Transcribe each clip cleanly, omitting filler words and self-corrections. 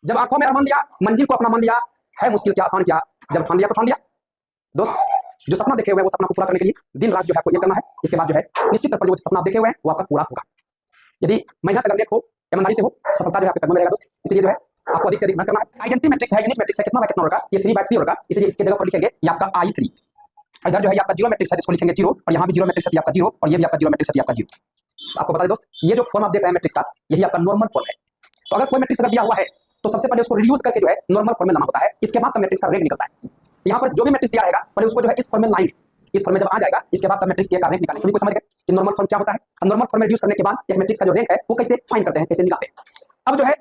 जब आंखों में अरमान लिया, मंजिल को अपना मान लिया, है मुश्किल क्या आसान क्या, जब ठान लिया तो ठान लिया। दोस्त, जो सपना देखे हुए हैं वो सपना को पूरा करने के लिए दिन रात जो है आपको ये करना है। इसके बाद जो है निश्चित तौर पर जो सपना आप देखे हुए हैं वो आपका पूरा होगा। यदि मेहनत अगर नेक हो, ईमानदारी से हो, सफलता जो है आपके कदमों में रहेगा दोस्त। इसलिए जो है आपको अधिक से अधिक मेहनत करना है। आइडेंटिटी मैट्रिक्स है, यूनिट मैट्रिक्स है, कितना बाय कितना होगा, ये 3/3 होगा। इसलिए इसके जगह पर लिखेंगे ये आपका I3। इधर जो है आपका जीरो मैट्रिक्स है जिसको लिखेंगे 0, और यहाँ भी जीरो मैट्रिक्स है आपका 0, और ये भी आपका जीरो मैट्रिक्स है आपका 0। आपको बता दें दोस्त, ये जो फॉर्म आप देख रहे हैं मैट्रिक्स का, यही आपका नॉर्मल फॉर्म है। तो अगर कोई मैट्रिक्स अगर दिया हुआ है तो सबसे पहले उसको रिड्यूस करके जो है नॉर्मल फॉर्म में लाना होता है। इसके बाद तब मैट्रिक्स का रैंक निकलता है। यहाँ पर जो भी मैट्रिक्स दिया रहेगा पहले उसको जो है इस फॉर्म में लाएंगे। इस फॉर्म में जब आ जाएगा इसके बाद तब मैट्रिक्स का रैंक निकालेंगे। सभी को समझ गए कि नॉर्मल फॉर्म क्या होता है। अब नॉर्मल फॉर्म में रिड्यूस करने के बाद एक मैट्रिक्स का जो रैंक है वो कैसे फाइंड करते हैं, कैसे निकालते हैं। अब जो है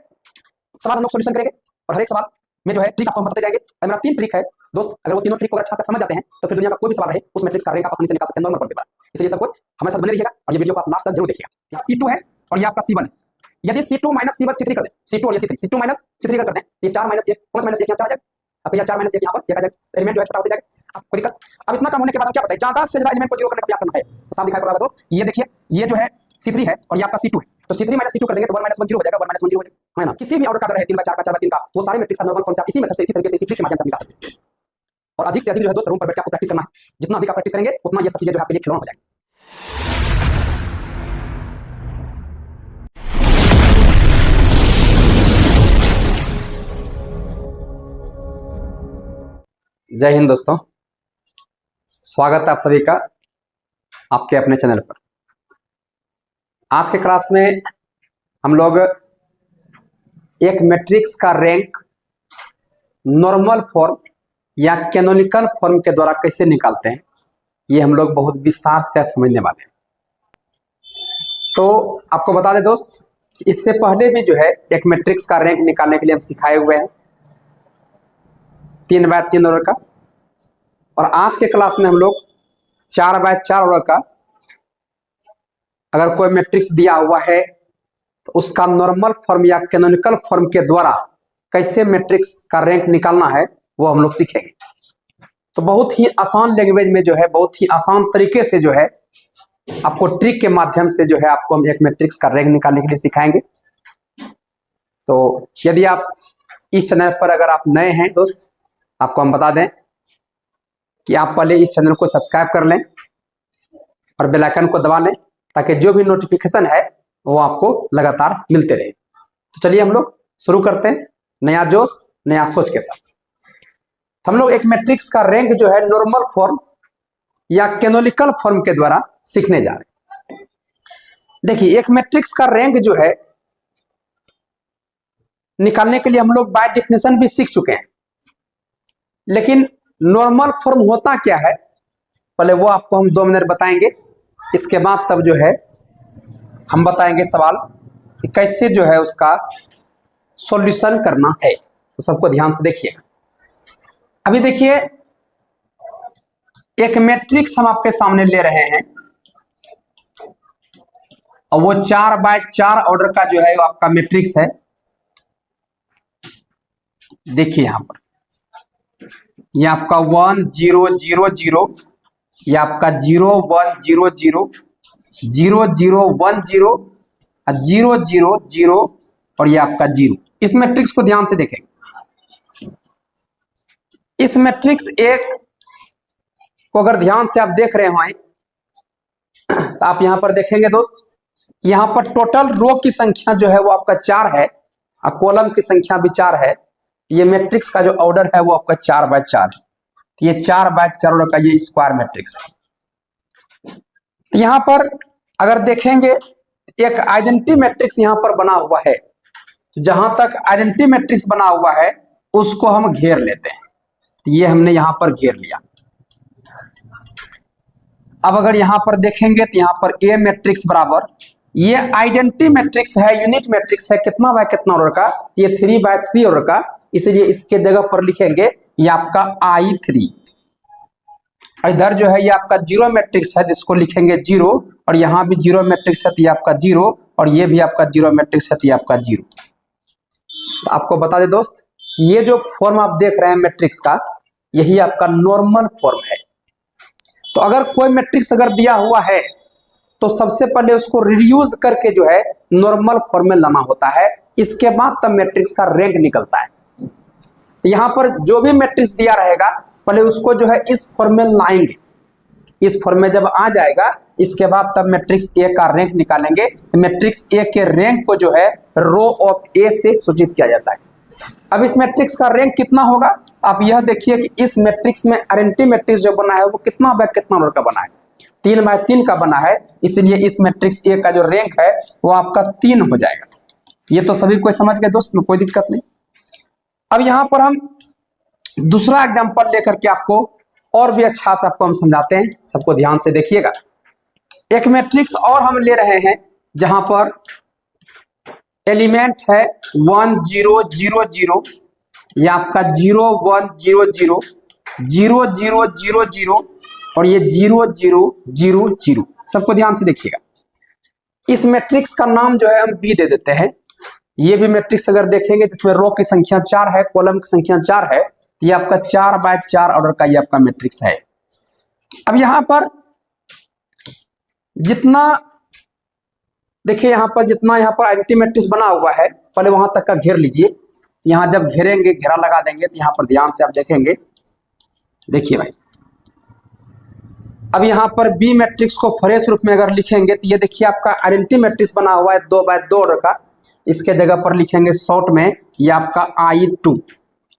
सवाल हम लोग सॉल्यूशन करेंगे और हर एक सवाल में जो है ट्रिक आपको हम बताते जाएंगे। मेरा 3 ट्रिक है दोस्त, अगर वो तीनों ट्रिक को अच्छा से समझ जाते हैं तो फिर दुनिया का कोई भी सवाल रहे उस मैट्रिक्स का रैंक आप आसानी से निकाल सकते हैं नॉर्मल फॉर्म के बाद। इसलिए सबको हमारे साथ बने रहिएगा और ये वीडियो को आप लास्ट तक जरूर देखिएगा। यहाँ C2 है और ये आपका C1 है। यदि C2 माइनस C1 C3 कर दें, C2 और ये C3 माइनस C3 कर दें, ये 4 माइनस 1 5 माइनस 1 यहाँ 4 आ जाएगा। अब यहाँ 4 माइनस 1 यहाँ पर 1 आ जाएगा, एलिमेंट जो है छोटा होता जाएगा, आपको दिक्कत। अब इतना कम होने के बाद हम क्या बताएं, ज्यादा से ज्यादा एलिमेंट को जीरो करने का प्रयास करना है। तो साफ दिखाई पड़ रहा है दोस्त, ये देखिए ये जो है C3 है और ये आपका C2 है। तो C3 माइनस C2 कर देंगे तो 1 माइनस 1 0 हो जाएगा, 1 माइनस 1 0 हो जाएगा, है ना। किसी भी ऑर्डर का अगर है 3/4 का 4/3 का, वो सारे मैट्रिक्स का नॉर्मल फॉर्म से आप इसी मेथड से इसी तरीके से इसी ट्रिक के माध्यम से निकाल सकते हैं। और अधिक से अधिक जो है दोस्त रूम पर बैठ के आपको प्रैक्टिस करना है। जितना अधिक आप प्रैक्टिस करेंगे उतना ये सब चीजें जो है आपके लिए खिलौना हो जाएंगे। जय हिंद दोस्तों, स्वागत है आप सभी का आपके अपने चैनल पर। आज के क्लास में हम लोग एक मैट्रिक्स का रैंक नॉर्मल फॉर्म या कैनोनिकल फॉर्म के द्वारा कैसे निकालते हैं ये हम लोग बहुत विस्तार से समझने वाले हैं। तो आपको बता दें दोस्त, इससे पहले भी जो है एक मैट्रिक्स का रैंक निकालने के लिए हम सिखाए हुए हैं 3/3 ऑर्डर का, और आज के क्लास में हम लोग 4/4 ऑर्डर का अगर कोई मैट्रिक्स दिया हुआ है तो उसका नॉर्मल फॉर्म या कैनोनिकल फॉर्म के द्वारा कैसे मैट्रिक्स का रैंक निकालना है वो हम लोग सीखेंगे। तो बहुत ही आसान लैंग्वेज में जो है, बहुत ही आसान तरीके से जो है आपको ट्रिक के माध्यम से जो है आपको हम एक मैट्रिक्स का रैंक निकालने के लिए सिखाएंगे। तो यदि आप इस चैनल पर अगर आप नए हैं दोस्त, आपको हम बता दें कि आप पहले इस चैनल को सब्सक्राइब कर लें और बेल आइकन को दबा लें ताकि जो भी नोटिफिकेशन है वो आपको लगातार मिलते रहे। तो चलिए हम लोग शुरू करते हैं नया जोश नया सोच के साथ। हम लोग एक मैट्रिक्स का रैंक जो है नॉर्मल फॉर्म या कैनोनिकल फॉर्म के द्वारा सीखने जा रहे हैं। देखिए, एक मैट्रिक्स का रैंक जो है निकालने के लिए हम लोग बाय डेफिनेशन भी सीख चुके हैं, लेकिन नॉर्मल फॉर्म होता क्या है पहले वो आपको हम 2 मिनट बताएंगे। इसके बाद तब जो है हम बताएंगे सवाल कि कैसे जो है उसका सॉल्यूशन करना है। तो सबको ध्यान से देखिएगा। अभी देखिए, एक मैट्रिक्स हम आपके सामने ले रहे हैं और वो 4/4 ऑर्डर का जो है वो आपका मैट्रिक्स है। देखिए यहां पर ये आपका 1 0 0 0, ये आपका 0 1 0 0 0 0 1 0 0 0 0 और ये आपका 0। इस मैट्रिक्स को ध्यान से देखें। इस मैट्रिक्स एक को अगर ध्यान से आप देख रहे हो तो आप यहां पर देखेंगे दोस्त, यहां पर टोटल रो की संख्या जो है वो आपका 4 है और कॉलम की संख्या भी 4 है। ये मैट्रिक्स का जो ऑर्डर है वो आपका 4/4 है। ये 4/4 ऑर्डर का ये स्क्वायर मैट्रिक्स है। तो यहां पर अगर देखेंगे एक आइडेंटिटी मैट्रिक्स यहां पर बना हुआ है। तो जहां तक आइडेंटिटी मैट्रिक्स बना हुआ है उसको हम घेर लेते हैं। तो ये हमने यहां पर घेर लिया। अब अगर यहां पर देखेंगे तो यहां पर ए मैट्रिक्स बराबर, ये आइडेंटिटी मैट्रिक्स है, यूनिट मैट्रिक्स है, कितना बाय कितना ऑर्डर का, ये 3/3 ऑर्डर का। इसलिए इसके जगह पर लिखेंगे ये आपका I3। इधर जो है ये आपका जीरो मैट्रिक्स है जिसको लिखेंगे 0, और यहां भी जीरो मैट्रिक्स है तो ये आपका 0, और ये भी आपका जीरो मैट्रिक्स है तो ये आपका 0। तो आपको बता दें दोस्त, ये जो फॉर्म आप देख रहे हैं मैट्रिक्स का, यही आपका नॉर्मल फॉर्म है। तो अगर कोई मैट्रिक्स अगर दिया हुआ है तो सबसे पहले उसको रिड्यूस करके जो है नॉर्मल फॉर्म में लाना होता है, इसके बाद तब मैट्रिक्स का रैंक निकलता है। यहां पर जो भी मैट्रिक्स दिया रहेगा पहले उसको जो है इस फॉर्म में लाएंगे, इस फॉर्म में जब आ जाएगा इसके बाद तब मैट्रिक्स ए का रैंक निकालेंगे। तो मैट्रिक्स ए के रैंक को जो है रो ऑफ ए से सूचित किया जाता है। अब इस मैट्रिक्स का रैंक कितना होगा, आप यह देखिए कि इस मैट्रिक्स में आइडेंटिटी मैट्रिक्स जो बना है वो कितना बाय कितना ऑर्डर का बना है, 3 बाय 3 का बना है, इसलिए इस मैट्रिक्स ए का जो रैंक है वो आपका 3 हो जाएगा। ये तो सभी कोई समझ गए दोस्त, में कोई दिक्कत नहीं। अब यहां पर हम दूसरा एग्जांपल लेकर के आपको और भी अच्छा से आपको हम समझाते हैं, सबको ध्यान से देखिएगा। एक मैट्रिक्स और हम ले रहे हैं जहां पर एलिमेंट है 1 0 0 0, ये आपका 0 1 0 0 0 0 0 0 और ये 0 0 0 0। सबको ध्यान से देखिएगा। इस मैट्रिक्स का नाम जो है हम बी दे देते हैं। ये भी मैट्रिक्स अगर देखेंगे तो इसमें रो की संख्या 4 है, कॉलम की संख्या 4 है, तो ये आपका 4 बाय 4 ऑर्डर का ये आपका मैट्रिक्स है। अब यहां पर जितना देखिए, यहां पर जितना यहां पर आइडेंटिटी मैट्रिक्स बना हुआ है पहले वहां तक का घेर लीजिए। यहां जब घेरेंगे, घेरा लगा देंगे, तो यहां पर ध्यान से आप देखेंगे, देखिए भाई। अब यहां पर बी मैट्रिक्स को फ्रेश रूप में अगर लिखेंगे तो ये देखिए आपका आइडेंटिटी मैट्रिक्स बना हुआ है 2 बाय 2 ऑर्डर का। इसके जगह पर लिखेंगे शॉर्ट में ये आपका I2,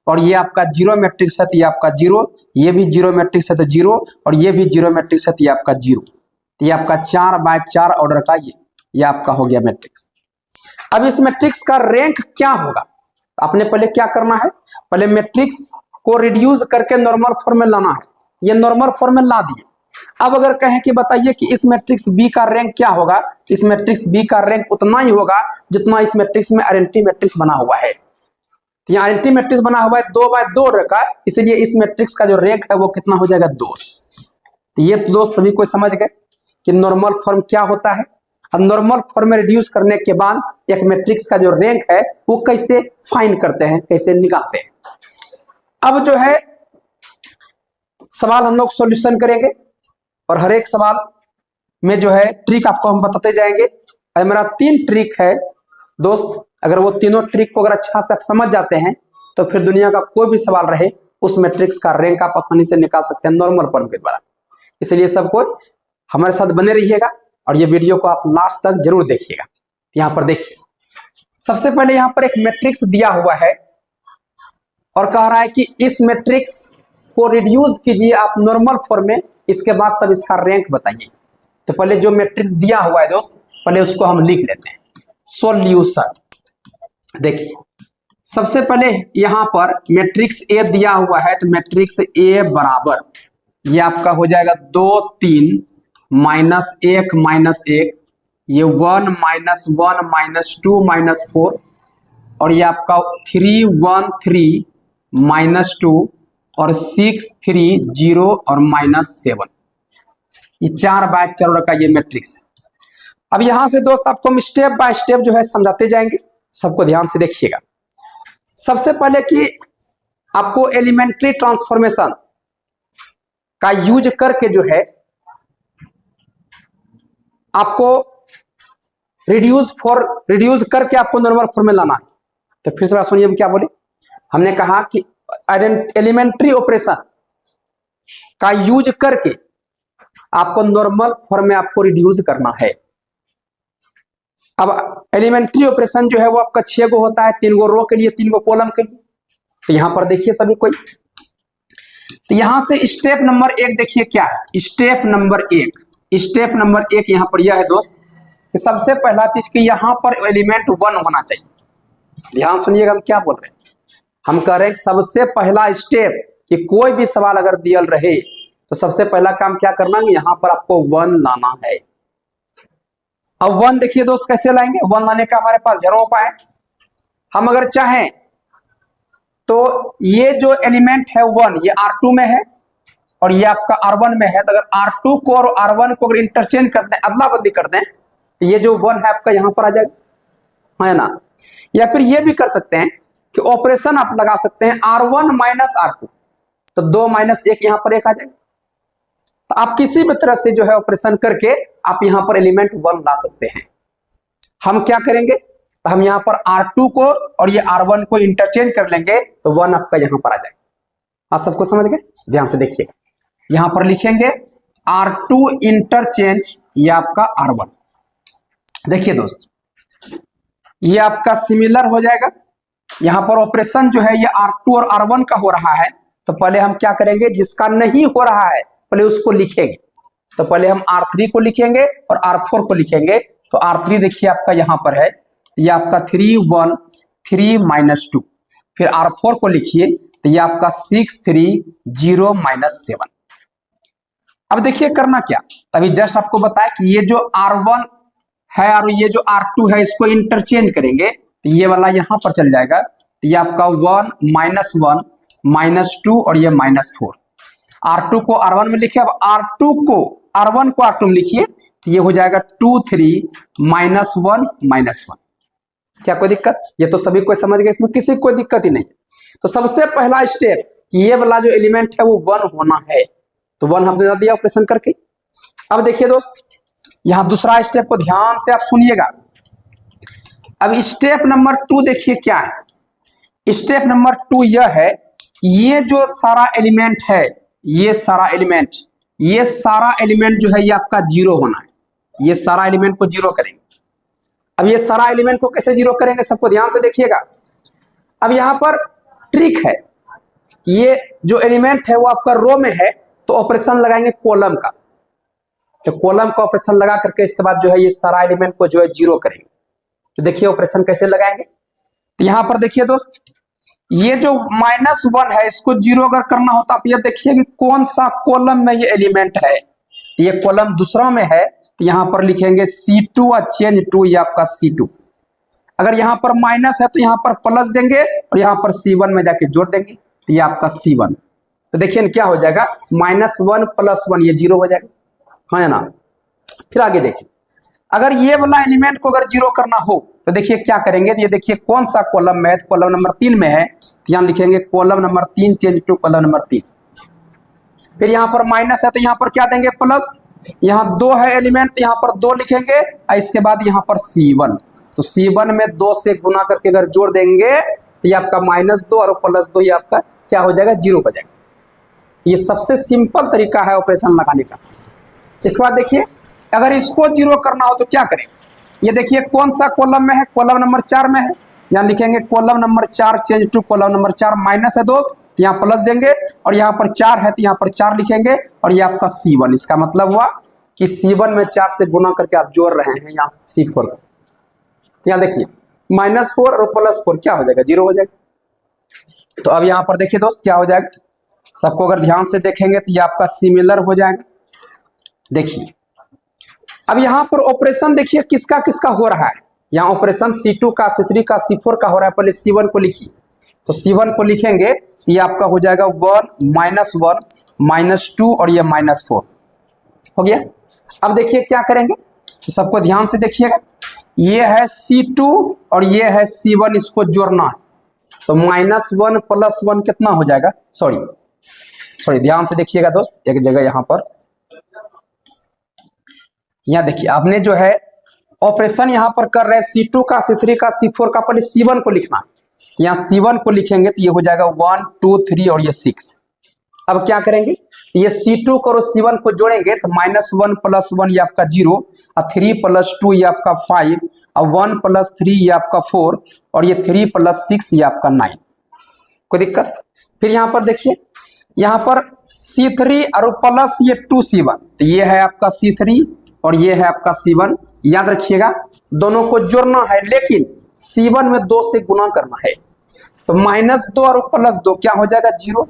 और ये आपका 0 मैट्रिक्स है तो ये आपका 0, ये भी 0 मैट्रिक्स है तो 0, और ये भी 0 मैट्रिक्स है तो ये आपका 0। तो ये आपका 4 बाय 4 ऑर्डर का ये आपका हो गया मैट्रिक्स। अब इस मैट्रिक्स का रैंक क्या होगा, आपने पहले क्या करना है, पहले मैट्रिक्स को रिड्यूस करके नॉर्मल फॉर्म में लाना है। ये नॉर्मल फॉर्म में ला दिए। अब अगर कहें कि बताइए कि इस मैट्रिक्स बी का रैंक क्या होगा, इस मैट्रिक्स बी का रैंक उतना ही होगा जितना इस मैट्रिक्स में आइडेंटिटी मैट्रिक्स बना हुआ है। यहाँ आइडेंटिटी मैट्रिक्स बना हुआ है 2 बाय 2 ऑर्डर का, इसलिए इस मैट्रिक्स का जो रैंक है वो कितना हो जाएगा, 2। तो ये दोस्त सभी कोई समझ गए कि नॉर्मल फॉर्म क्या होता है। अब नॉर्मल फॉर्म में रिड्यूस करने के बाद एक मैट्रिक्स का जो रैंक है वो कैसे फाइंड करते हैं, कैसे निकालते हैं। अब जो है सवाल हम लोग सॉल्यूशन करेंगे और हर एक सवाल में जो है ट्रिक आपको हम बताते जाएंगे। और मेरा 3 ट्रिक है दोस्त, अगर वो तीनों ट्रिक को अगर अच्छा से आप समझ जाते हैं तो फिर दुनिया का कोई भी सवाल रहे उस मैट्रिक्स का रैंक आप आसानी से निकाल सकते हैं नॉर्मल फॉर्म के द्वारा। इसलिए सबको हमारे साथ बने रहिएगा और ये वीडियो को आप लास्ट तक जरूर देखिएगा। यहाँ पर देखिए, सबसे पहले यहाँ पर एक मैट्रिक्स दिया हुआ है और कह रहा है कि इस मैट्रिक्स को रिड्यूस कीजिए आप नॉर्मल फॉर्म में, इसके बाद तब इसका रैंक बताइए। तो पहले जो मैट्रिक्स दिया हुआ है दोस्त, पहले उसको हम लिख लेते हैं। सॉल्यूशन देखिए, सबसे पहले यहां पर मैट्रिक्स ए दिया हुआ है, तो मैट्रिक्स ए बराबर ये आपका हो जाएगा 2 3 -1 -1, ये 1 -1 -2 -4, और ये आपका 3 1 3 -2 और 6 3 0 और -7। ये 4 बाय 4 का ये मैट्रिक्स है। अब यहां से दोस्त आपको हम स्टेप बाय स्टेप जो है समझाते जाएंगे, सबको ध्यान से देखिएगा। सबसे पहले कि आपको एलिमेंट्री ट्रांसफॉर्मेशन का यूज करके जो है आपको रिड्यूस करके आपको नॉर्मल फॉर्म में लाना है। तो फिर से सुनिए हम क्या बोले, हमने कहा कि एलिमेंट्री ऑपरेशन का यूज करके आपको नॉर्मल फॉर्म में आपको रिड्यूस करना है। अब एलिमेंट्री ऑपरेशन जो है वो आपका 6 गो होता है, 3 गो रो के लिए, 3 गो कॉलम के लिए। तो यहां पर देखिए सभी कोई, तो यहां से स्टेप नंबर 1 देखिए क्या है। स्टेप नंबर 1 यहां पर यह है दोस्त कि सबसे पहला चीज कि यहां पर एलिमेंट 1 होना चाहिए। ध्यान सुनिएगा हम क्या बोल रहे हैं। हम कह रहे हैं कि सबसे पहला स्टेप कि कोई भी सवाल अगर दिया रहे तो सबसे पहला काम क्या करना है, यहां पर आपको 1 लाना है। अब 1 देखिए दोस्त कैसे लाएंगे, 1 लाने का हमारे पास ढेरों उपाय है। हम अगर चाहें तो ये जो एलिमेंट है 1 ये R2 में है और ये आपका R1 में है। तो अगर R2 को और R1 को अगर इंटरचेंज कर दें, अदला बदली कर दें, तो ये जो 1 है आपका यहां पर आ जाएगा, है ना। या फिर ये भी कर सकते हैं कि ऑपरेशन आप लगा सकते हैं R1 - R2, तो 2 - 1 यहां पर 1 आ जाएगा। तो आप किसी भी तरह से जो है ऑपरेशन करके आप यहाँ पर एलिमेंट 1 ला सकते हैं। हम क्या करेंगे, तो हम यहाँ पर R2 को और ये R1 को इंटरचेंज कर लेंगे, तो 1 आपका यहाँ पर आ जाएगा। आप सबको समझ गए? ध्यान से देखिए, यहाँ पर लिखेंगे R2 इंटरचेंज ये आपका R1। देखिए दोस्त, ये आपका सिमिलर हो जाएगा। यहाँ पर ऑपरेशन जो है ये R2 और R1 का हो रहा है, तो पहले हम क्या करेंगे, जिसका नहीं हो रहा है पहले उसको लिखेंगे। तो पहले हम R3 को लिखेंगे और R4 को लिखेंगे। तो R3 देखिए आपका यहाँ पर है, ये आपका 3 1 3 -2। फिर R4 को लिखिए, तो ये आपका 6 3 0 -7। अब देखिए करना क्या, तभी जस्ट आपको बताया कि ये जो R1 है और ये जो R2 है इसको इंटरचेंज करेंगे, तो ये वाला यहाँ पर चल जाएगा। तो ये आपका 1 -1 -2 और ये -4। R2 को R1 में लिखिए, अब R1 को R2 में लिखिए, तो ये हो जाएगा 2 3 -1 -1। क्या कोई दिक्कत? ये तो सभी कोई समझ गए, इसमें किसी को कोई दिक्कत ही नहीं है। तो सबसे पहला स्टेप ये वाला जो एलिमेंट है वो 1 होना है, तो 1 हमने दे दिया ऑपरेशन करके। अब देखिए दोस्त, यहां दूसरा स्टेप को ध्यान से आप सुनिएगा। अब स्टेप नंबर 2 देखिए क्या है। स्टेप नंबर 2 यह है, ये जो सारा एलिमेंट है, ये सारा एलिमेंट जो है ये आपका 0 होना है। ये सारा एलिमेंट को 0 करेंगे। अब ये सारा एलिमेंट को कैसे 0 करेंगे, सबको ध्यान से देखिएगा। अब यहां पर ट्रिक है, ये जो एलिमेंट है वो आपका रो में है, तो ऑपरेशन लगाएंगे कॉलम का। तो कॉलम का ऑपरेशन लगा करके इसके बाद जो है ये सारा एलिमेंट को जो है 0 करेंगे। तो देखिए ऑपरेशन कैसे लगाएंगे। तो यहां पर देखिए दोस्त, ये जो -1 है इसको 0 अगर करना होता, आप ये देखिए कि कौन सा कॉलम में ये एलिमेंट है। ये कॉलम दूसरा में है, तो यहां पर लिखेंगे C2 और चेंज टू, ये आपका C2। अगर यहां पर माइनस है तो यहां पर प्लस देंगे और यहां पर C1 में जाके जोड़ देंगे, तो ये आपका C1। तो देखिए क्या हो जाएगा, -1 + 1 ये 0 हो जाएगा, हाँ ना। फिर आगे देखिए, अगर ये वाला एलिमेंट को अगर 0 करना हो तो देखिए क्या करेंगे। ये देखिए कौन सा कॉलम में है, तो कॉलम नंबर 3 में है, तो यहाँ लिखेंगे column number 3 change to column number 3। फिर यहाँ पर माइनस है तो यहाँ पर क्या देंगे, प्लस। यहाँ 2 है एलिमेंट, तो यहाँ पर 2 लिखेंगे और इसके बाद यहाँ पर C1। तो C1 में 2 से गुना करके अगर जोड़ देंगे तो ये आपका -2 और +2 ये आपका क्या हो जाएगा, 0 हो जाएगा। ये सबसे सिंपल तरीका है ऑपरेशन लगाने का। इसके बाद देखिए, अगर इसको 0 करना हो तो क्या करें। ये देखिए कौन सा कॉलम में है, कॉलम नंबर 4 में है, यहाँ लिखेंगे column number 4 change to column number 4। Minus है दोस्त, तो यहाँ प्लस देंगे और यहाँ पर 4 है तो यहाँ पर 4 लिखेंगे और ये आपका C1। इसका मतलब हुआ कि C1 में 4 से गुना करके आप जोड़ रहे हैं यहाँ C4 को। यहाँ देखिए -4 और +4 क्या हो जाएगा, 0 हो जाएगा। तो अब यहाँ पर देखिए दोस्त क्या हो जाएगा, सबको अगर ध्यान से देखेंगे तो ये आपका सिमिलर हो जाएगा। देखिए अब यहाँ पर ऑपरेशन देखिए किसका किसका हो रहा है। यहाँ ऑपरेशन C2 का, C3 का, C4 का हो रहा है। पहले C1 को लिखिए, तो C1 को लिखेंगे, ये आपका हो जाएगा 1 -1 -2 और ये -4 हो गया। अब देखिए क्या करेंगे, तो सबको ध्यान से देखिएगा। ये है C2 और ये है C1, इसको जोड़ना है। तो -1 + 1 कितना हो जाएगा, सॉरी ध्यान से देखिएगा दोस्त, एक जगह यहाँ पर, यहाँ देखिए आपने जो है ऑपरेशन यहाँ पर कर रहे हैं C2 का, C3 का, C4 का। पहले C1 को लिखना है, यहाँ C1 को लिखेंगे तो ये हो जाएगा 1 2 3 और ये 6। अब क्या करेंगे, ये C2 को और C1 को जोड़ेंगे तो -1 + 1 ये आपका 0 और 3 + 2 ये आपका 5 और 1 + 3 ये आपका 4 और ये 3 + 6 ये आपका 9। कोई दिक्कत? फिर यहाँ पर देखिए, यहाँ पर C3 और प्लस ये 2C1, तो ये है आपका C3 और ये है आपका C1। याद रखिएगा दोनों को जोड़ना है, लेकिन C1 में 2 से गुना करना है। तो -2 और +2 क्या हो जाएगा, 0।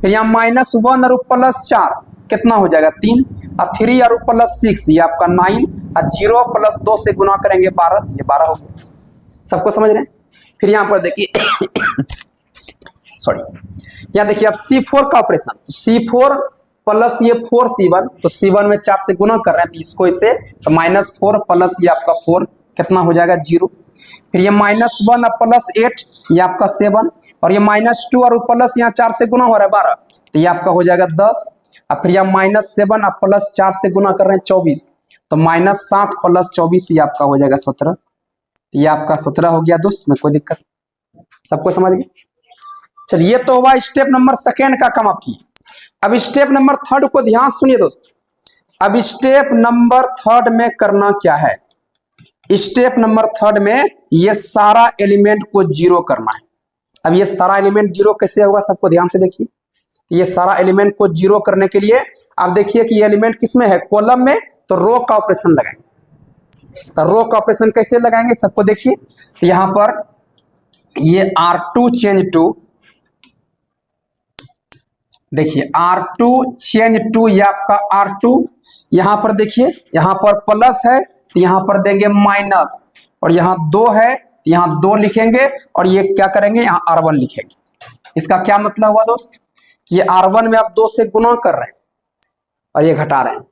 फिर यहाँ -1 और +4 कितना हो जाएगा, 3 और 3 और +6 ये आपका 9 और 0 + 2 से गुना करेंगे 12, ये 12 हो गया। सबको समझ रहे हैं। फिर यहाँ पर देखिए यहाँ देखिए अब C4 का ऑपरेशन, तो C4 प्लस ये 4C1, तो C1 में 4 से गुना कर रहे हैं, तो इसको इसे, तो -4 प्लस ये आपका 4 कितना हो जाएगा, 0। फिर ये -1 और +8 ये आपका 7 और ये -2 और प्लस यहाँ 4 से गुना हो रहा है 12, तो ये आपका हो जाएगा 10। और फिर यहाँ -7 और +4 से गुना कर रहे हैं 24, तो -7 + 24 ये आपका हो जाएगा 17। ये आपका 17 हो गया दोस्त, में कोई दिक्कत, सबको समझ गए। चलिए तो हुआ स्टेप नंबर सेकेंड का काम आपकी। अब स्टेप नंबर थर्ड को ध्यान सुनिए दोस्त। अब स्टेप नंबर थर्ड में करना क्या है, स्टेप नंबर थर्ड में ये सारा एलिमेंट को जीरो करना है। अब ये सारा एलिमेंट जीरो कैसे होगा, सबको ध्यान से देखिए। ये सारा एलिमेंट को जीरो करने के लिए आप देखिए कि ये एलिमेंट किसमें है, कॉलम में, तो रो का ऑपरेशन लगाएंगे। तो रो का ऑपरेशन कैसे लगाएंगे, सबको देखिए। यहां पर ये R2 चेंज टू, देखिए R2 चेंज टू, ये आपका R2, यहां पर देखिए, यहां पर प्लस है तो यहां पर देंगे माइनस, और यहां 2 है यहां 2 लिखेंगे, और ये क्या करेंगे, यहां R1 लिखेंगे। इसका क्या मतलब हुआ दोस्त, ये R1 में आप 2 से गुणा कर रहे हैं और ये घटा रहे हैं।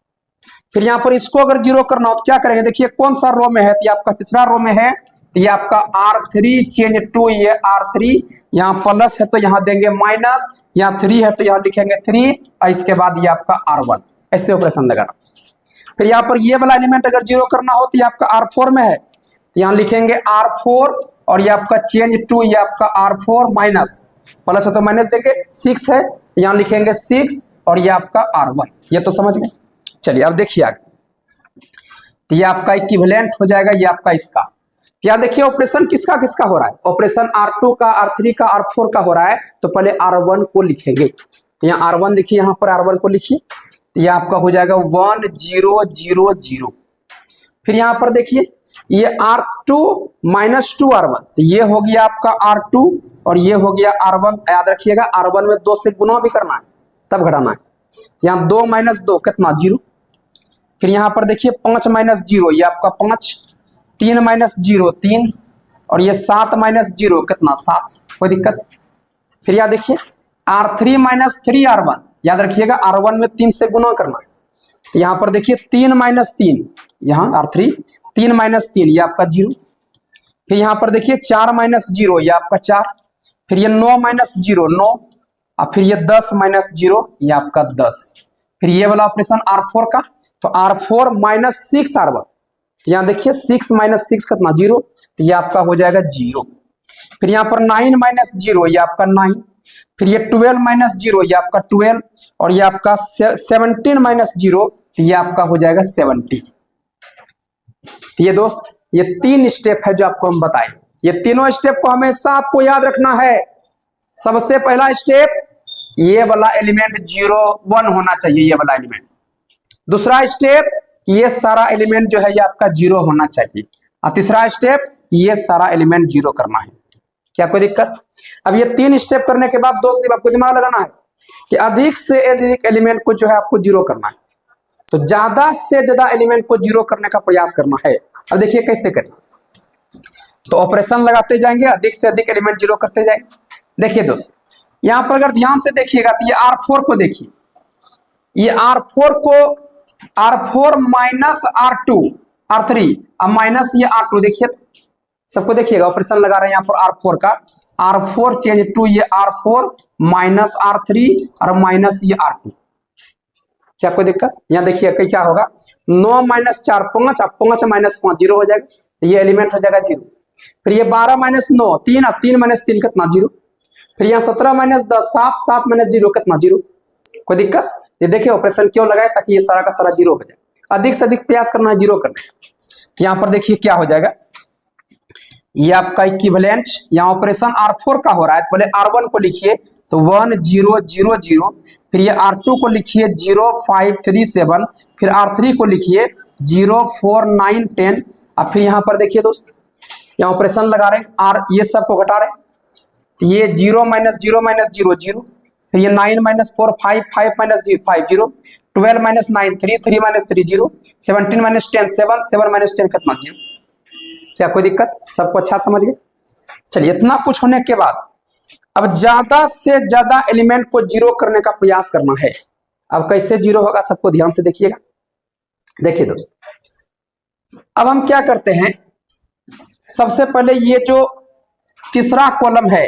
फिर यहां पर इसको अगर जीरो करना हो तो क्या करेंगे, देखिए कौन सा रो में है, तो ये आपका तीसरा रो में है, ये आपका R3 चेंज टू, ये R3, यहाँ प्लस है तो यहाँ देंगे माइनस, यहाँ 3 है तो यहाँ लिखेंगे 3, और इसके बाद ये आपका R1, ऐसे ऑपरेशन लगाना। फिर यहाँ पर ये वाला एलिमेंट अगर जीरो करना हो तो ये आपका R4 में है, तो यहाँ लिखेंगे R4, और ये आपका चेंज टू, ये आपका R4 माइनस, प्लस है तो माइनस देंगे, 6 है यहाँ लिखेंगे 6, और ये आपका R1। ये तो समझ गए। चलिए अब देखिए आगे, तो ये आपका इक्विवेलेंट हो जाएगा, ये आपका इसका। यहाँ देखिए ऑपरेशन किसका किसका हो रहा है, ऑपरेशन R2 का, R3 का, R4 का हो रहा है। तो पहले R1 को लिखेंगे, तो यहाँ R1 देखिए, यहाँ पर R1 को लिखिए, तो ये आपका हो जाएगा 1 0 0 0। फिर यहाँ पर देखिए ये R2 -2 R1, तो ये हो गया आपका R2, और ये हो गया R1। याद रखिएगा R1 में 2 से गुना भी करना है तब घटाना है। यहाँ 2 - 2 कितना, 0। फिर यहाँ पर देखिए 5 - 0, ये आपका 5, 3 - 0 3, और ये 7 - 0 कितना, 7, कोई दिक्कत। फिर यहाँ देखिए R3 - 3 R1, याद रखिएगा R1 में 3 से गुना करना है। तो यहाँ पर देखिए 3 - 3, यहाँ R3 3 - 3, ये आपका 0। फिर यहाँ पर देखिए 4 - 0, ये आपका 4। फिर ये 9 - 0 9, और फिर ये 10 - 0, ये आपका 10। फिर ये वाला ऑपरेशन R4 का, तो R4 - 6 R1, यहाँ देखिए 6 - 6 कितना, 0, तो ये आपका हो जाएगा 0। फिर यहाँ पर 9 - 0, ये आपका 9। फिर ये 12 - 0, ये आपका 12, और ये आपका 17 - 0, तो ये आपका हो जाएगा 70। ये दोस्त ये 3 स्टेप है जो आपको हम बताए। ये तीनों स्टेप को हमेशा आपको याद रखना है। सबसे पहला स्टेप, ये वाला एलिमेंट 0 1 होना चाहिए, ये वाला एलिमेंट। दूसरा स्टेप, ये सारा एलिमेंट जो है ये आपका 0 होना चाहिए, और तीसरा स्टेप, ये सारा एलिमेंट 0 करना है। क्या कोई दिक्कत। अब ये 3 स्टेप करने के बाद दोस्त आपको दिमाग लगाना है कि अधिक से अधिक एलिमेंट को जो है आपको 0 करना है, तो ज्यादा से ज्यादा एलिमेंट को 0 करने का प्रयास करना है। अब देखिए कैसे करें, तो ऑपरेशन लगाते जाएंगे, अधिक से अधिक एलिमेंट 0 करते जाएंगे। देखिए दोस्त यहां पर अगर ध्यान से देखिएगा तो ये R4 को देखिए, ये R4 को R4 - R2 R3, अब माइनस ये R2, देखिए तो सबको देखिएगा ऑपरेशन लगा रहे हैं यहाँ पर R4 का, R4 चेंज टू, ये R4 - R3, और माइनस ये R2। क्या कोई दिक्कत। यहाँ देखिए क्या होगा, 9 - 4 5, अब 5 - 5 0 हो जाएगा, ये एलिमेंट हो जाएगा 0। फिर ये 12 - 9 3, अब 3 - 3 कितना, 0। फिर यहाँ 17 - 10 7 7 - 0 कितना, 0। कोई दिक्कत। ये देखिए ऑपरेशन क्यों लगाए, ताकि ये सारा का सारा 0 हो जाए। अधिक से अधिक प्रयास करना है 0 करने का। यहाँ पर देखिए क्या हो जाएगा, ये आपका इक्विवेलेंट, यहाँ ऑपरेशन R4 का हो रहा है, तो पहले R1 को लिखिए, तो 1 0 0 0। फिर ये R2 को लिखिए 0 5 3 7। फिर R3 को लिखिए 0 4 9 10। अब फिर यहाँ पर देखिए दोस्त, यहाँ ऑपरेशन लगा रहे हैं, ये सब को घटा रहे हैं, ये 0 - 0 - 0 0। फिर ये 9 - 4 5 5 - 0 5 0। 12 - 9 3 3 - 3 0। 17 - 10 7 7 - 10 कितना, 0। क्या कोई दिक्कत, सबको अच्छा समझ गए। चलिए इतना कुछ होने के बाद अब ज्यादा से ज्यादा एलिमेंट को 0 करने का प्रयास करना है। अब कैसे 0 होगा, सबको ध्यान से देखिएगा। देखिए दोस्त अब हम क्या करते हैं, सबसे पहले ये जो तीसरा कॉलम है,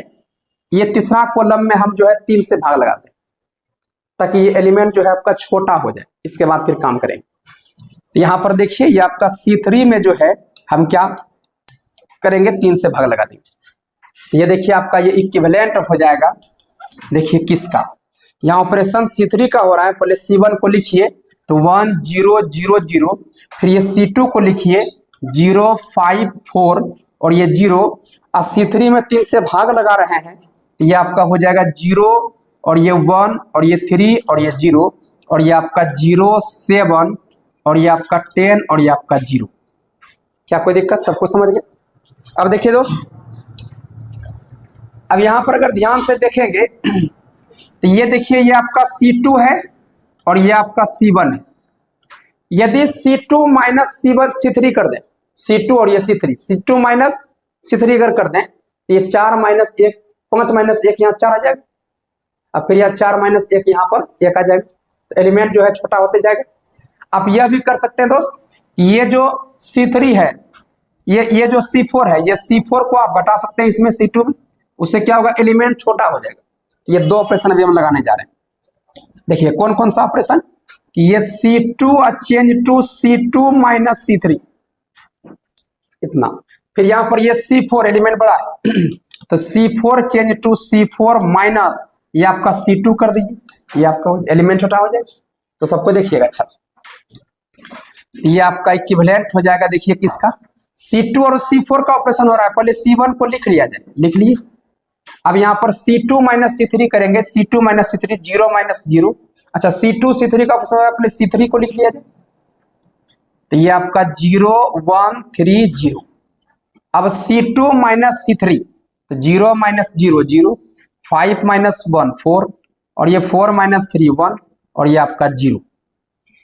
ये तीसरा कॉलम में हम जो है 3 से भाग लगाते हैं, ताकि ये एलिमेंट जो है आपका छोटा हो जाए। इसके बाद फिर काम करेंगे। तो यहाँ पर देखिए ये आपका C3 में जो है हम क्या करेंगे, 3 से भाग लगा देंगे। ये देखिए आपका ये इक्विवेलेंट हो जाएगा, देखिए किसका, यहाँ ऑपरेशन C3 का हो रहा है। पहले C1 को लिखिए तो 1 0 0 0, फिर ये C2 को लिखिए 0 5 4 और ये 0, और C3 में 3 से भाग लगा रहे हैं तो ये आपका हो जाएगा 0 और ये 1 और ये 3 और ये 0 और ये आपका 0 7 और ये आपका 10 और ये आपका 0। क्या कोई दिक्कत, सबको समझ गए? अब देखिए दोस्त, अब यहाँ पर अगर ध्यान से देखेंगे तो ये देखिए ये आपका C2 है और ये आपका C1 है। यदि C2 माइनस C3 कर दें, C2 और ये C2 माइनस C3 अगर कर दें तो ये 4 माइनस 1 5 माइनस 1 यहाँ 4 आ जाएगा, अब फिर यह 4 माइनस 1 यहाँ पर 1 आ जाएगा, तो एलिमेंट जो है छोटा होते जाएगा। आप यह भी कर सकते हैं दोस्त, ये जो C3 है, ये जो C4 है, ये C4 को आप बता सकते हैं इसमें C2 में, उससे क्या होगा, एलिमेंट छोटा हो जाएगा। ये 2 ऑपरेशन अभी हम लगाने जा रहे हैं। देखिए कौन कौन सा ऑपरेशन, कि ये C2 change to C2 minus C3 इतना, फिर यहाँ पर ये C4 एलिमेंट बड़ा है तो C4 change to C4 minus ये आपका C2 कर दीजिए, ये आपका एलिमेंट छोटा हो जाएगा। तो सबको देखिएगा अच्छा से, ये आपका इक्विवेलेंट हो जाएगा। देखिए किसका, C2 और C4 का ऑपरेशन हो रहा है। पहले C1 को लिख लिया जाए, लिख लिए। अब यहाँ पर C2 माइनस C3 करेंगे, C2 माइनस C3 0 माइनस 0। अच्छा C2 C3 का ऑपरेशन हो रहा है, पहले C3 को लिख लिया जाए, तो ये आपका 0 1 3 0। अब C2 माइनस C3 तो 0 माइनस 0 0, 5 माइनस 1 4 और ये 4 माइनस 3 1 और ये आपका 0।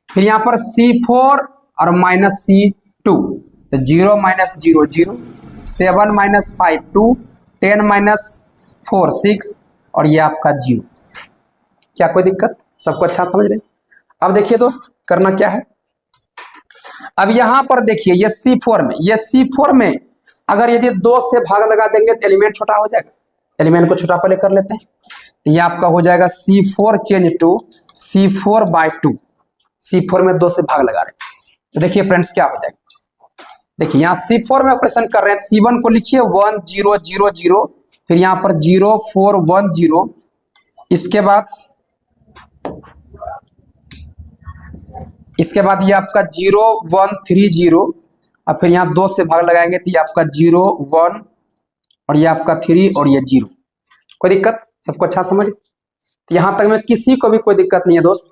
फिर यहाँ पर C4 और माइनस C2 तो 0 माइनस 0 0, 7 माइनस 5 2, 10 माइनस 4 6 और ये आपका 0। क्या कोई दिक्कत, सबको अच्छा समझ रहे? अब देखिए दोस्त करना क्या है, अब यहां पर देखिए ये C4 में अगर यदि 2 से भाग लगा देंगे तो एलिमेंट छोटा हो जाएगा। एलिमेंट को छोटा पहले कर लेते हैं, तो ये आपका हो जाएगा C4 change to C4 bye 2। C4 में 2 से भाग लगा रहे हैं तो देखिए फ्रेंड्स क्या हो जाएगा, देखिए यहाँ C4 में ऑपरेशन कर रहे हैं, C1 को लिखिए 1 0 0 0, फिर यहाँ पर 0 4 1 0, इसके बाद ये आपका 0 1 3 0 और फिर यहाँ 2 से भाग लगाएंगे तो ये आपका 0 1 और ये आपका 3 और ये 0। कोई दिक्कत, सबको अच्छा समझ? यहाँ तक में किसी को भी कोई दिक्कत नहीं है दोस्त।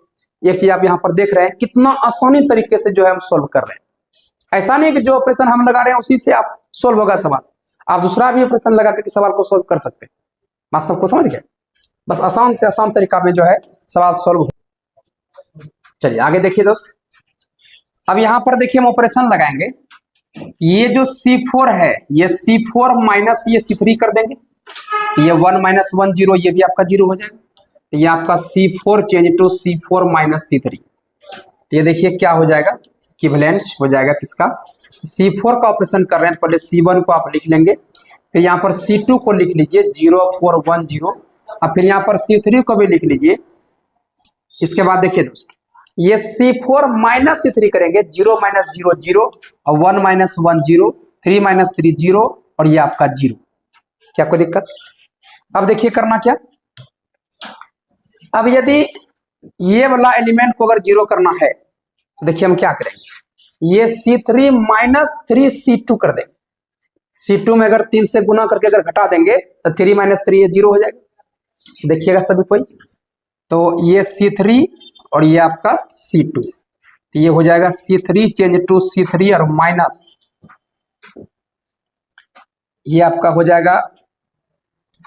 एक चीज आप यहाँ पर देख रहे हैं कितना आसानी तरीके से जो है हम सोल्व कर रहे हैं। ऐसा नहीं है कि जो ऑपरेशन हम लगा रहे हैं उसी से आप सोल्व होगा सवाल, आप दूसरा भी ऑपरेशन लगा के सवाल को सोल्व कर सकते हैं। बात सबको समझ गए? बस आसान से आसान तरीका में जो है सवाल सोल्व हो। चलिए आगे देखिए दोस्त, अब यहाँ पर देखिए हम ऑपरेशन लगाएंगे, ये जो C4 है ये C4 माइनस ये C3 कर देंगे, ये 1 माइनस 1 0, ये भी आपका 0 हो जाएगा, तो ये आपका C4 change to C4 minus C3। तो ये देखिए क्या हो जाएगा, इक्विवेलेंट हो जाएगा किसका, C4 का ऑपरेशन कर रहे हैं, पहले C1 को आप लिख लेंगे, फिर यहाँ पर C2 को लिख लीजिए 0 4 1 0 और फिर यहाँ पर C3 को भी लिख लीजिए। इसके बाद देखिए दोस्त ये C4 माइनस C3 करेंगे, 0 माइनस 0 0 और 1 माइनस 1 0, 3 माइनस 3 0 और ये आपका 0। क्या कोई दिक्कत? अब देखिए करना क्या, अब यदि ये वाला एलिमेंट को अगर 0 करना है तो देखिए हम क्या करेंगे, ये C3 माइनस 3 C2 कर देंगे। C2 में अगर 3 से गुना करके अगर घटा देंगे तो 3 माइनस 3 ये 0 हो जाएगा। देखिएगा सभी कोई, तो ये C3 और ये आपका C2, तो ये हो जाएगा C3 चेंज टू C3 और माइनस ये आपका हो जाएगा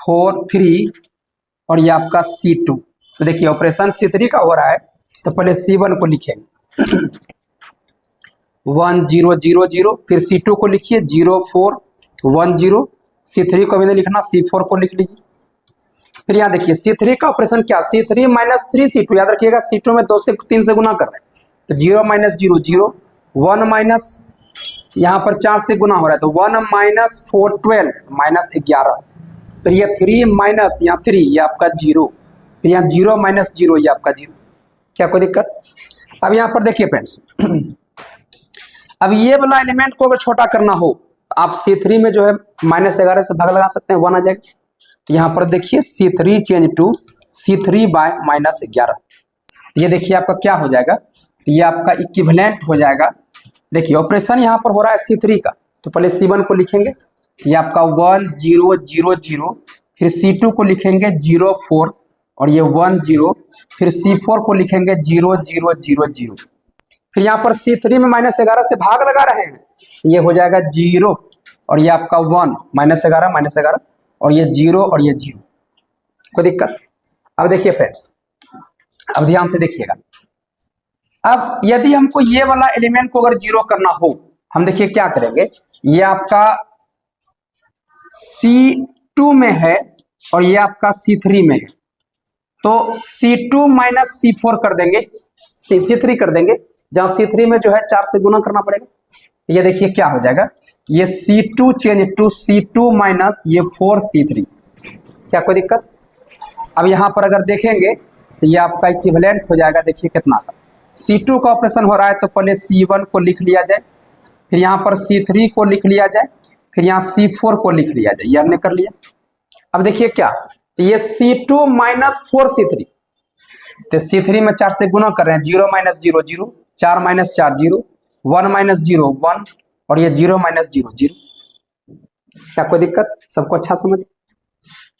4 3 और ये आपका C2। तो देखिए ऑपरेशन C3 का हो रहा है तो पहले C1 को लिखेंगे 1 0 0 0, फिर C2 को लिखिए 0 4 1 0, C3 को भी नहीं लिखना, C4 को लिख लीजिए। फिर यहाँ देखिए C3 का ऑपरेशन क्या, C3 माइनस 3 C2, याद रखिएगा C2 में 2 से 3 से गुना कर रहे हैं तो 0 माइनस 0 0, 1 माइनस यहाँ पर 4 से गुना हो रहा है तो 1 माइनस 4 12 माइनस 11, फिर ये 3 माइनस यहाँ 3 ये आपका 0, फिर यहाँ 0 माइनस 0 ये आपका 0। क्या कोई दिक्कत? अब यहाँ पर देखिए फ्रेंड्स अब ये वाला एलिमेंट को अगर छोटा करना हो तो आप C3 में जो है -11 से भाग लगा सकते हैं, 1 आ जाएगा। तो यहाँ पर देखिए C3 change to C3 bye -11, ये देखिए आपका क्या हो जाएगा, ये आपका इक्विवेलेंट हो जाएगा। देखिए ऑपरेशन यहाँ पर हो रहा है C3 का, तो पहले C1 को लिखेंगे, ये आपका 1 0 0 0, फिर C2 को लिखेंगे 0 4 और ये 1 0, फिर C4 को लिखेंगे 0 0 0 0, फिर यहाँ पर C3 में -11 से भाग लगा रहे हैं, ये हो जाएगा 0 और ये आपका 1 -11 और ये 0 और ये 0, कोई दिक्कत। अब देखिए फ्रेंड्स, अब ध्यान से देखिएगा, अब यदि हमको ये वाला एलिमेंट को अगर 0 करना हो, हम देखिए क्या करेंगे, ये आपका C2 में है और ये आपका C3 में है, तो C2 माइनस C4 कर देंगे, C3 कर देंगे, जहां C3 में जो है 4 से गुना करना पड़ेगा। ये देखिए क्या हो जाएगा, ये C2 change to C2 minus ये 4C3, क्या कोई दिक्कत। अब यहां पर अगर देखेंगे तो ये आपका इक्विवेलेंट हो जाएगा, देखिए कितना का C2 का ऑपरेशन हो रहा है, तो पहले C1 को लिख लिया जाए, फिर यहाँ पर C3 को लिख लिया जाए, फिर यहाँ C4 को लिख लिया जाए, ये हमने कर लिया। अब देखिए क्या, ये C2 माइनस 4C3, तो C3 में 4 से गुना कर रहे हैं, 0 माइनस 0 0, 4 माइनस 4 0, 1 माइनस 0 1 और ये 0 माइनस 0 0, क्या कोई दिक्कत, सबको अच्छा समझ।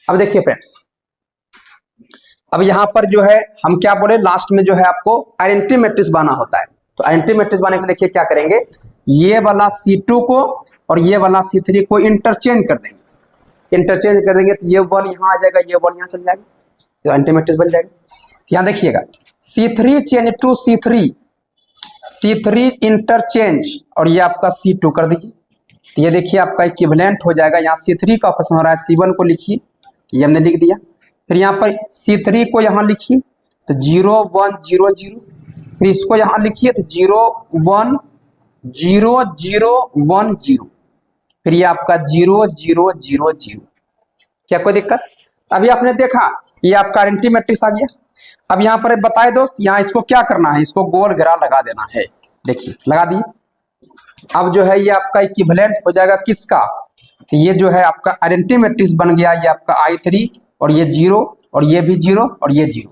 अब देखिए फ्रेंड्स, अब यहाँ पर जो है हम क्या बोले, लास्ट में जो है आपको आइडेंटिटी मैट्रिक्स बनाना होता है, तो आइडेंटिटी मैट्रिक्स बनाने के लिए देखिए क्या करेंगे, ये वाला C2 को और ये वाला C3 को इंटरचेंज कर देंगे, इंटरचेंज कर देंगे तो ये 1 यहाँ आ जाएगा, ये 1 यहाँ चल जाएगा, तो आइडेंटिटी मैट्रिक्स बन जाएगा। यहाँ देखिएगा C3 change to C3 interchange और ये आपका C2 कर दीजिए, तो ये देखिए आपका इक्विवेलेंट हो जाएगा। यहाँ C3 का ऑपरेशन हो रहा है, C1 को लिखिए, ये हमने लिख दिया, फिर यहाँ पर C3 को यहाँ लिखिए तो 0 1 0 0, फिर इसको यहाँ लिखिए तो 0 1 0 0 1 0, फिर ये आपका 0 0 0 0, क्या कोई दिक्कत। अभी आपने देखा ये आपका आइडेंटिटी मैट्रिक्स आ गया। अब यहाँ पर बताए दोस्त, यहाँ इसको क्या करना है, इसको गोल घेरा लगा देना है, देखिए लगा दिए। अब जो है ये आपका इक्विवेलेंट हो जाएगा किसका, तो ये जो है आपका आइडेंटिटी मैट्रिक्स बन गया, ये आपका I3 और ये 0 और ये भी 0 और ये 0।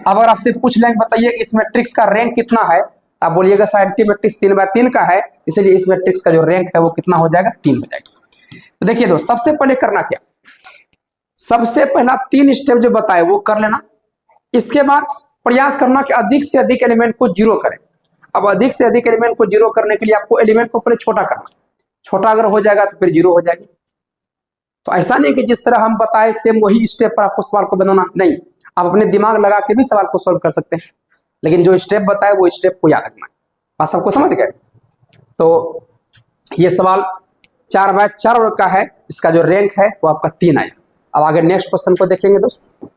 अब अगर आपसे पूछ लेंगे बताइए इस मैट्रिक्स का रैंक कितना है, आप बोलिएगा सर आइडेंटिटी मैट्रिक्स 3/3 का है, इसलिए इस मैट्रिक्स का जो रैंक है वो कितना हो जाएगा, 3 हो जाएगा। तो देखिए दोस्त, सबसे पहले करना क्या, सबसे पहला 3 स्टेप जो बताए वो कर लेना, इसके बाद प्रयास करना कि अधिक से अधिक एलिमेंट को 0 करें। अब अधिक से अधिक एलिमेंट को 0 करने के लिए आपको एलिमेंट को पहले छोटा करना, छोटा अगर हो जाएगा तो फिर 0 हो जाएगा। तो ऐसा नहीं कि जिस तरह हम बताए सेम वही स्टेप पर आपको सवाल को बनाना, नहीं, आप अपने दिमाग लगा के भी सवाल को सॉल्व कर सकते हैं, लेकिन जो स्टेप बताए वो स्टेप को याद रखना है। बात सबको समझ गए। तो ये सवाल 4/4 का है, इसका जो रैंक है वो आपका 3 आया। अब आगे नेक्स्ट क्वेश्चन को देखेंगे दोस्त।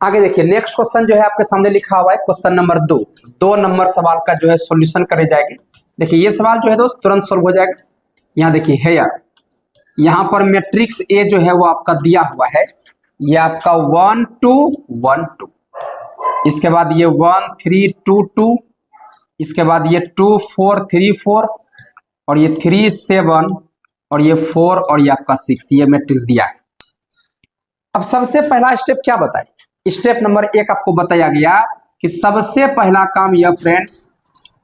आगे देखिए नेक्स्ट क्वेश्चन जो है आपके सामने लिखा हुआ है, क्वेश्चन नंबर 2 नंबर सवाल का जो है सॉल्यूशन करे जाएंगे। देखिए ये सवाल जो है दोस्त तुरंत सॉल्व हो जाएगा। यहाँ देखिए है यार, यहाँ पर मैट्रिक्स ए जो है वो आपका दिया हुआ है, ये आपका 1 2 1 2, इसके बाद ये 1 3 2 2, इसके बाद ये 2 4 3 4 और ये 3 7 और ये 4 और ये आपका 6, ये मैट्रिक्स दिया है। अब सबसे पहला स्टेप क्या बताए, स्टेप नंबर 1 आपको बताया गया कि सबसे पहला काम यह फ्रेंड्स,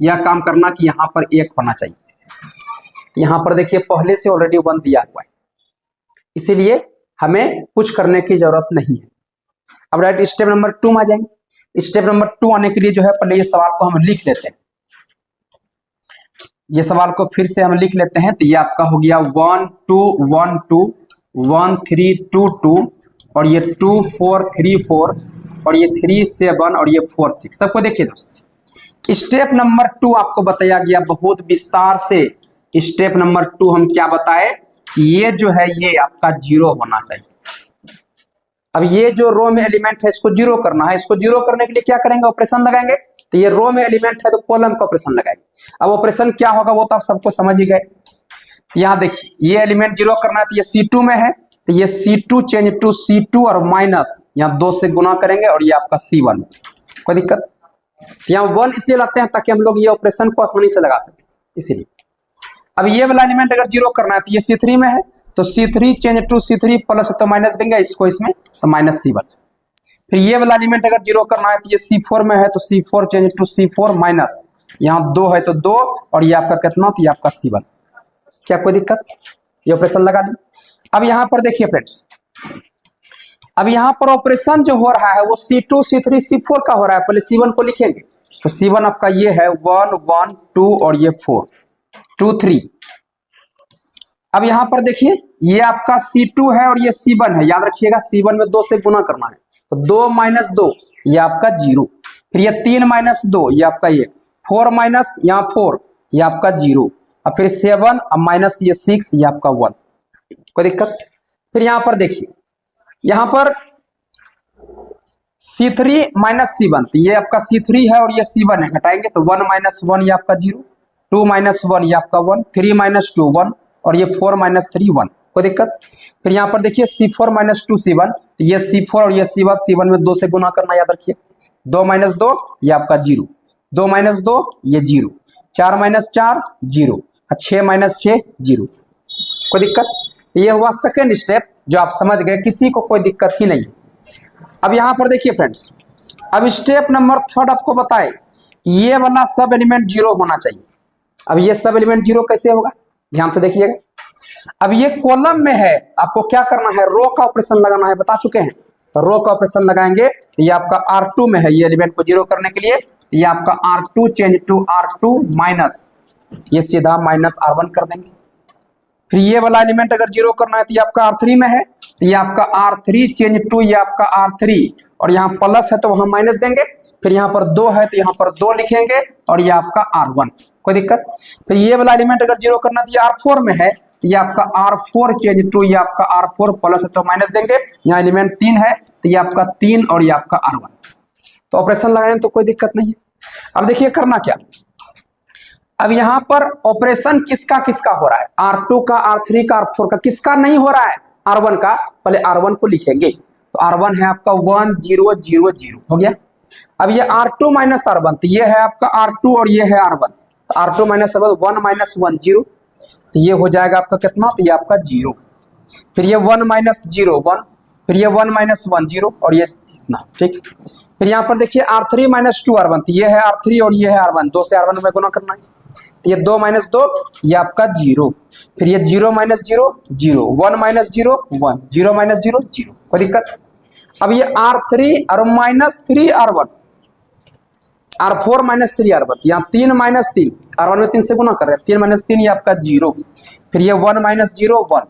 यह काम करना कि यहाँ पर 1 होना चाहिए। यहाँ पर देखिए पहले से ऑलरेडी 1 दिया हुआ है, इसीलिए हमें कुछ करने की जरूरत नहीं है। अब राइट स्टेप नंबर 2 में आ जाएंगे। स्टेप नंबर 2 आने के लिए जो है पहले ये सवाल को हम लिख लेते हैं, ये सवाल को फिर से हम लिख लेते हैं। तो ये आपका हो गया 1 2 1 2 1 3 2 2 और ये 2 4 3 4 और ये 3 7 और ये 4 6। सबको देखिए दोस्त, स्टेप नंबर 2 आपको बताया गया बहुत विस्तार से। स्टेप नंबर 2 हम क्या बताए, ये जो है ये आपका 0 होना चाहिए। अब ये जो रो में एलिमेंट है इसको 0 करना है, इसको 0 करने के लिए क्या करेंगे, ऑपरेशन लगाएंगे। तो ये रो में एलिमेंट है तो कॉलम का ऑपरेशन लगाएंगे। अब ऑपरेशन क्या होगा वो तो आप सबको समझ ही गए। यहाँ देखिए ये एलिमेंट 0 करना है तो ये C2 में है, तो ये C2 चेंज टू C2 और माइनस यहाँ 2 से गुना करेंगे और ये आपका C1, कोई दिक्कत। यहाँ 1 इसलिए लाते हैं ताकि हम लोग ये ऑपरेशन को आसानी से लगा सकें। इसीलिए अब ये वाला एलिमेंट अगर जीरो करना है तो ये C3 में है, तो C3 change to C3 plus तो माइनस देंगे इसको इसमें, तो माइनस C1। फिर ये वाला एलिमेंट अगर जीरो करना है तो ये C4 में है, तो C4 change to C4 minus, यहाँ 2 है तो 2, और ये आपका कितना, तो ये आपका C1। क्या कोई दिक्कत? ये ऑपरेशन लगा ली। अब यहाँ पर देखिए फ्रेंड्स, अब यहाँ पर ऑपरेशन जो हो रहा है वो C2 C3 C4 का हो रहा है। पहले C1 को लिखेंगे, तो C1 आपका ये है 1 1 2 और ये 4 2 3। अब यहाँ पर देखिए ये आपका C2 है और ये C1 है, याद रखिएगा C1 में 2 से गुना करना है, तो 2 माइनस 2 ये आपका 0, फिर ये 3 माइनस 2 ये आपका ये 4 माइनस यहाँ 4 ये आपका 0, और फिर 7 और माइनस ये 6 ये आपका 1। कोई दिक्कत? फिर यहाँ पर देखिए, यहाँ पर C3 माइनस C1, तो ये आपका C3 है और ये C1 है, घटाएंगे तो 1 माइनस 1 ये आपका 0, 2 माइनस 1 ये आपका 1, 3 माइनस 2 1, और ये 4 माइनस 3 1। कोई दिक्कत? फिर यहाँ पर देखिए C4 माइनस 2 C1, तो ये C4 और ये C1 में 2 से गुना करना, याद रखिए। 2 माइनस 2 ये आपका 0, 2 माइनस 2 ये 0, 4 माइनस 4 0, 6 माइनस 6 0। कोई दिक्कत? ये हुआ सेकेंड स्टेप, जो आप समझ गए, किसी को कोई दिक्कत ही नहीं। अब यहाँ पर देखिए फ्रेंड्स, अब स्टेप नंबर 3 आपको बताए, ये वाला सब एलिमेंट जीरो होना चाहिए। अब ये सब एलिमेंट जीरो कैसे होगा, ध्यान से देखिएगा। अब ये कॉलम में है, आपको क्या करना है, रो का ऑपरेशन लगाना है, बता चुके हैं। तो रो का ऑपरेशन लगाएंगे तो ये आपका R2 में है, ये एलिमेंट को जीरो करने के लिए, तो ये आपका R2 change to R2 minus, ये सीधा माइनस R1 कर देंगे। फिर ये वाला एलिमेंट अगर जीरो करना है तो ये आपका R3 में है, तो ये आपका R3 चेंज टू ये आपका R3, और यहाँ प्लस है तो वहां माइनस देंगे। फिर यहाँ पर 2 है तो यहाँ पर 2 लिखेंगे, और ये आपका R1। कोई दिक्कत? फिर ये वाला एलिमेंट अगर जीरो करना है तो ये R4 में है, तो ये आपका R4 चेंज टू ये आपका R4 प्लस है तो माइनस देंगे। यहाँ एलिमेंट 3 है तो ये आपका 3 और ये आपका R1। तो ऑपरेशन लगाएं तो कोई दिक्कत नहीं है। अब देखिए करना क्या, अब यहाँ पर ऑपरेशन किसका किसका हो रहा है, R2 का, R3 का, R4 का, किसका नहीं हो रहा है, R1 का। पहले R1 को लिखेंगे, तो R1 है आपका 1 0 0 0 हो गया। अब ये R2 माइनस R1, तो ये है आपका R2 और ये है R1, तो R2 माइनस R1 1 माइनस 1 0, तो ये हो जाएगा आपका कितना, तो ये आपका 0। फिर ये 1 माइनस 0 1, फिर ये 1 माइनस 1 0, और ये इतना, ठीक। फिर यहाँ पर देखिए R3 माइनस 2 R1, तो ये है R3 और ये है R1, 2 से R1 में गुना करना है, तो ये 2 माइनस 2 ये आपका 0, फिर ये 0 माइनस 0 0, 1 माइनस 0 1, 0 माइनस 0 0। कोई दिक्कत? अब ये R3 और minus 3 R1, R4 minus 3 R1, यहाँ 3 माइनस 3 R1 में 3 से गुना कर रहे हैं, 3 माइनस 3 ये आपका 0, फिर ये 1 माइनस 0 1,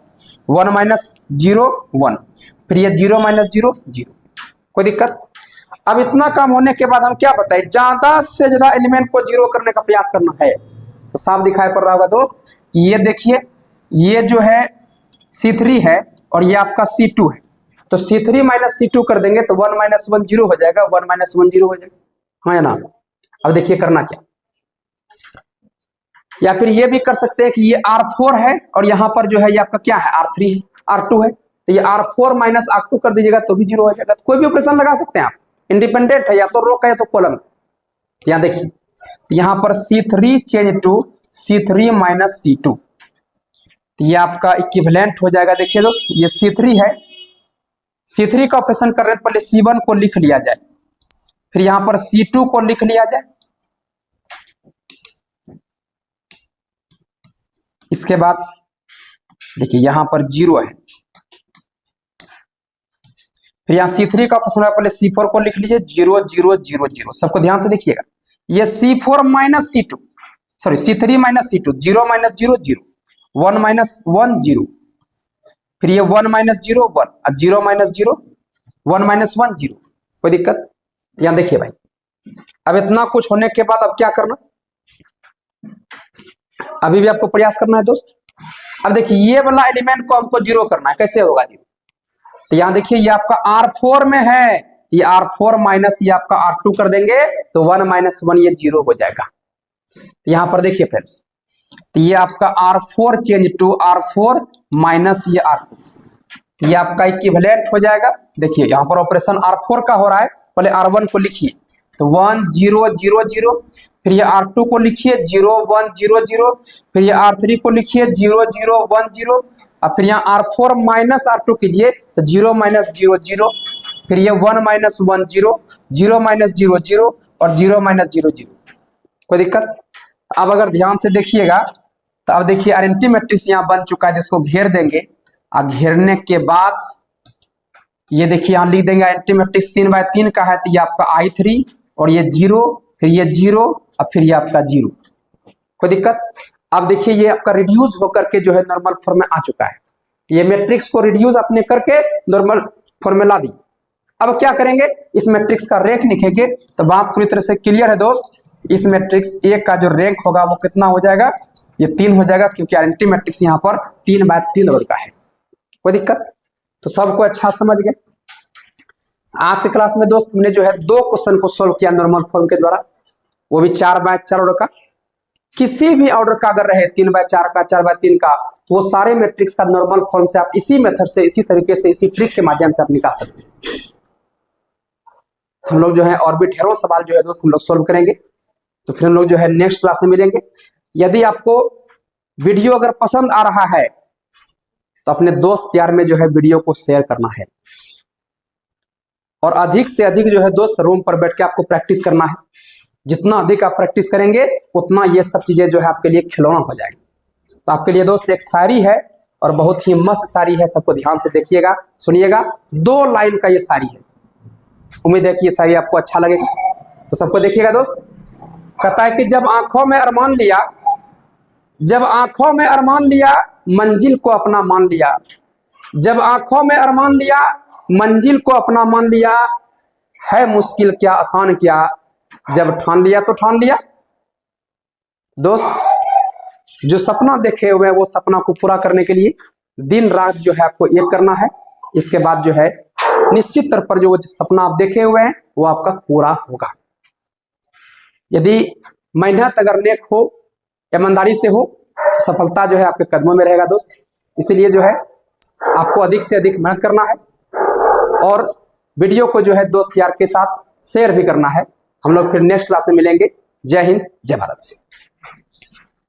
1 माइनस 0 1, फिर ये 0 माइनस 0 0। कोई दिक्कत? अब इतना काम होने के बाद हम क्या बताएं, ज्यादा से ज्यादा एलिमेंट को जीरो करने का प्रयास करना है। तो साफ दिखाई पड़ रहा होगा दोस्त, ये देखिए, ये जो है C3 है और ये आपका C2 है, तो C3 माइनस C2 कर देंगे तो 1 माइनस 1 0 हो जाएगा, 1 माइनस 1 0 हो जाएगा, हाँ या ना। अब देखिए करना क्या, या फिर ये भी कर सकते हैं कि ये R4 है और यहाँ पर जो है ये आपका क्या है, R3 है, R2 है, तो ये R4 माइनस R2 कर दीजिएगा तो भी 0 हो जाएगा। तो कोई भी ऑपरेशन लगा सकते हैं आप, इंडिपेंडेंट है, या तो रो का या तो कॉलम। तो यहाँ देखिए, तो यहाँ पर C3 change to C3 minus C2, तो ये आपका इक्विवेलेंट हो जाएगा। देखिए दोस्त, ये C3 है, C3 का ऑपरेशन कर रहे हैं, पहले C1 को लिख लिया जाए, फिर यहाँ पर C2 को लिख लिया जाए, इसके बाद देखिए यहाँ पर 0 है, फिर यहाँ C3 का ऑपरेशन है, पहले C4 को लिख लीजिए 0 0 0 0। सबको ध्यान से देखिएगा, ये C4 minus C2, sorry C3 minus C2, 0 minus 0 0, 1 minus 1 0, फिर ये 1 माइनस 0 1, 0 माइनस 0 1 माइनस 1 0। कोई दिक्कत? यहाँ देखिए भाई, अब इतना कुछ होने के बाद अब क्या करना, अभी भी आपको प्रयास करना है दोस्त। अब देखिए ये वाला एलिमेंट को हमको जीरो करना है, कैसे होगा जीरो, तो यहाँ देखिए ये आपका R4 में है, ये R4 माइनस ये आपका R2 कर देंगे तो 1 माइनस 1 ये 0 हो जाएगा। तो यहाँ पर देखिए फ्रेंड्स, तो ये आपका R4 change to R4 minus ये R2, ये आपका इक्विवेलेंट हो जाएगा। देखिए यहाँ पर ऑपरेशन R4 का हो रहा है, पहले R1 को लिखिए, तो 1 0 0 0, फिर ये R2 को लिखिए 0 1 0 0, फिर ये R3 को लिखिए 0 0 1 0, और फिर यहाँ R4 माइनस R2 कीजिए तो 0 माइनस 0 0, फिर ये 1 माइनस 1 0, 0 माइनस 0 0 और 0 माइनस 0 0। कोई दिक्कत? अब अगर ध्यान से देखिएगा तो अब देखिए आइडेंटिटी मैट्रिक्स यहाँ बन चुका है, जिसको घेर देंगे। और घेरने के बाद ये देखिए यहाँ लिख देंगे आइडेंटिटी मैट्रिक्स 3x3 का है, तो ये आपका I3 और ये 0, फिर ये 0 और फिर ये आपका 0। कोई दिक्कत? अब देखिए ये आपका रिड्यूस होकर के जो है नॉर्मल फॉर्म में आ चुका है। ये मैट्रिक्स को रिड्यूस अपने करके नॉर्मल फॉर्म में ला दी। अब क्या करेंगे, इस मैट्रिक्स का रैंक लिखेंगे तो बात पूरी तरह से क्लियर है दोस्त। इस मैट्रिक्स A का जो रैंक होगा वो कितना हो जाएगा, ये 3 हो जाएगा, क्योंकि आइडेंटिटी मैट्रिक्स यहाँ पर 3x3 वर्ग का है। कोई दिक्कत? तो सबको अच्छा समझ गए। आज के क्लास में दोस्त हमने जो है 2 क्वेश्चन को सोल्व किया नॉर्मल फॉर्म के द्वारा, वो भी 4x4 ऑर्डर का। किसी भी ऑर्डर का अगर रहे 3x4 का, 4x3 का, तो वो सारे मैट्रिक्स का नॉर्मल फॉर्म से आप इसी मेथड से, इसी तरीके से, इसी ट्रिक के माध्यम से आप निकाल सकते हैं। हम लोग जो है और भी ढेरों सवाल जो है दोस्त हम लोग सोल्व करेंगे। तो फिर हम लोग जो है नेक्स्ट क्लास में मिलेंगे। यदि आपको वीडियो अगर पसंद आ रहा है तो अपने दोस्त यार में जो है वीडियो को शेयर करना है, और अधिक से अधिक जो है दोस्त रूम पर बैठ के आपको प्रैक्टिस करना है। जितना अधिक आप प्रैक्टिस करेंगे उतना ये सब चीजें जो है आपके लिए खिलौना हो जाएंगे। तो आपके लिए दोस्त एक शायरी है, और बहुत ही मस्त शायरी है, सबको ध्यान से देखिएगा, सुनिएगा। 2 लाइन का ये शायरी है, उम्मीद है कि ये शायरी आपको अच्छा लगेगा। तो सबको देखिएगा दोस्त। कहता है कि जब आंखों में अरमान लिया, जब आंखों में अरमान लिया, मंजिल को अपना मान लिया। जब आंखों में अरमान लिया, मंजिल को अपना मान लिया। है मुश्किल क्या आसान क्या, जब ठान लिया तो ठान लिया। दोस्त जो सपना देखे हुए हैं वो सपना को पूरा करने के लिए दिन रात जो है आपको एक करना है। इसके बाद जो है निश्चित तौर पर जो सपना आप देखे हुए हैं वो आपका पूरा होगा। यदि मेहनत अगर नेक हो, ईमानदारी से हो, तो सफलता जो है आपके कदमों में रहेगा दोस्त। इसीलिए जो है आपको अधिक से अधिक मेहनत करना है, और वीडियो को जो है दोस्त यार के साथ शेयर भी करना है। हम लोग फिर नेक्स्ट क्लास में मिलेंगे। जय हिंद, जय भारत।